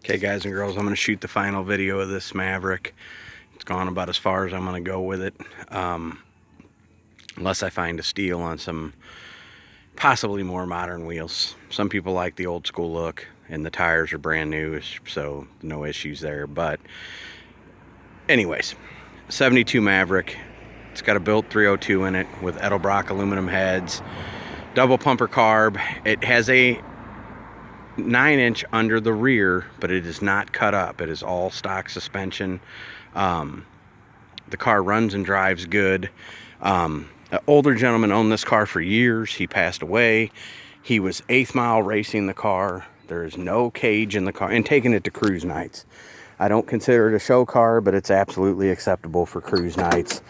Okay, guys and girls, I'm going to shoot the final video of this Maverick. It's gone about as far as I'm going to go with it, unless I find a steal on some possibly more modern wheels. Some people like the old school look, and the tires are brand new, so no issues there. But anyways, 72 Maverick. It's got a built 302 in it with Edelbrock aluminum heads, double pumper carb. It has a 9-inch under the rear, but it is not cut up. It is all stock suspension. The car runs and drives good. An older gentleman owned this car for years. He passed away. He was 8th mile racing the car. There is no cage in the car, and taking it to cruise nights. I don't consider it a show car, but it's absolutely acceptable for cruise nights.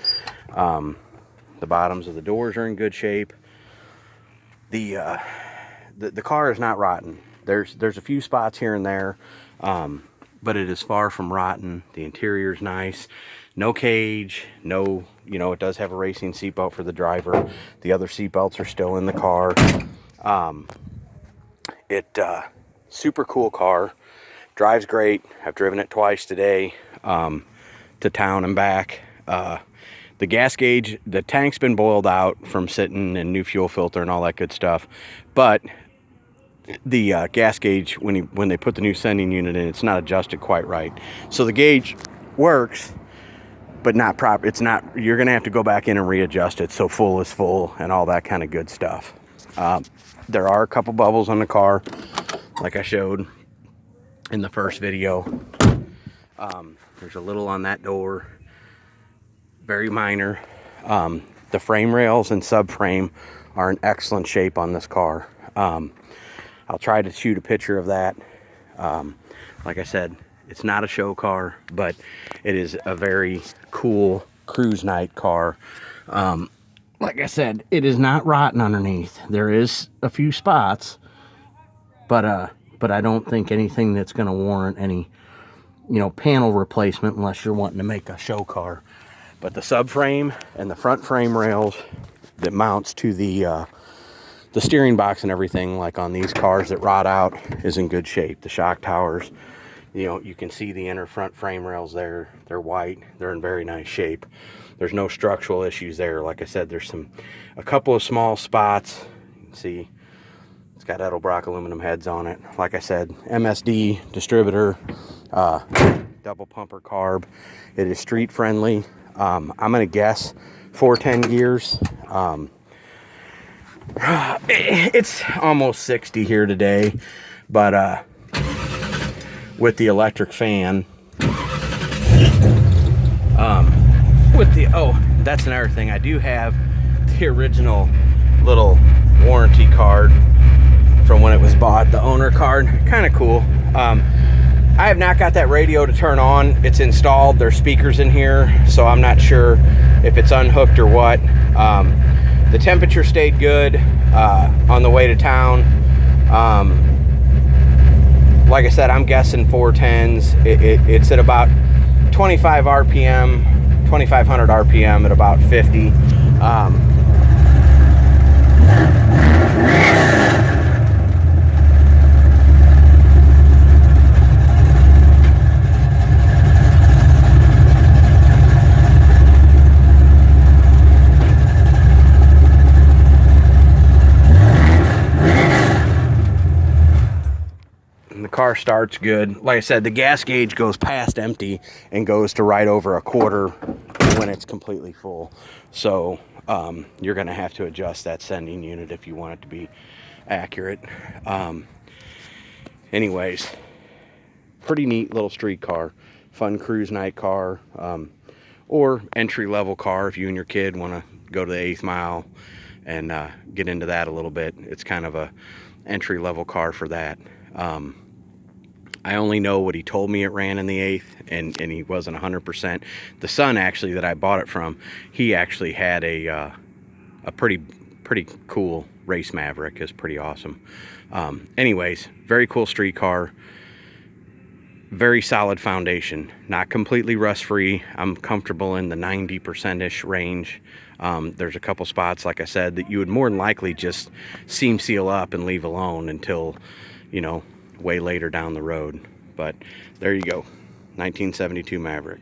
The bottoms of the doors are in good shape. The car is not rotten. There's a few spots here and there, but it is far from rotten. The interior's nice. No cage, no, it does have a racing seatbelt for the driver. The other seatbelts are still in the car. Super cool car. Drives great. I've driven it twice today, to town and back. The gas gauge, the tank's been boiled out from sitting and new fuel filter and all that good stuff, but the gas gauge, when they put the new sending unit in, it's not adjusted quite right. So the gauge works, but not proper. It's not. You're gonna have to go back in and readjust it so full is full and all that kind of good stuff. There are a couple bubbles on the car, like I showed in the first video. There's a little on that door, very minor. The frame rails and subframe are in excellent shape on this car. I'll try to shoot a picture of that. Like I said, it's not a show car, but it is a very cool cruise night car. Like I said, it is not rotten underneath. There is a few spots, but I don't think anything that's going to warrant any, panel replacement unless you're wanting to make a show car. But the subframe and the front frame rails that mounts to the steering box and everything, like on these cars that rot out, is in good shape. The shock towers, you can see the inner front frame rails there. They're white. They're in very nice shape. There's no structural issues there. Like I said, there's a couple of small spots. You can see it's got Edelbrock aluminum heads on it. Like I said, MSD distributor, double pumper carb. It is street friendly. I'm gonna guess 410 gears. It's almost 60 here today, but with the electric fan, that's another thing. I do have the original little warranty card from when it was bought, the owner card. Kind of cool. I have not got that radio to turn on. It's installed. There's speakers in here, so I'm not sure if it's unhooked or what. The temperature stayed good on the way to town. Like I said, I'm guessing 410s. It's at about 25 RPM, 2500 RPM at about 50. Car starts good. Like I said, the gas gauge goes past empty and goes to right over a quarter when it's completely full. So you're going to have to adjust that sending unit if you want it to be accurate. Anyways, pretty neat little street car, fun cruise night car, or entry level car if you and your kid want to go to the 8th mile and get into that a little bit. It's kind of a entry level car for that. I only know what he told me it ran in the 8th, and he wasn't 100%. The son, actually, that I bought it from, he actually had a pretty cool race Maverick. It's pretty awesome. Anyways, very cool street car. Very solid foundation. Not completely rust-free. I'm comfortable in the 90%-ish range. There's a couple spots, like I said, that you would more than likely just seam seal up and leave alone until, way later down the road. But there you go, 1972 Maverick.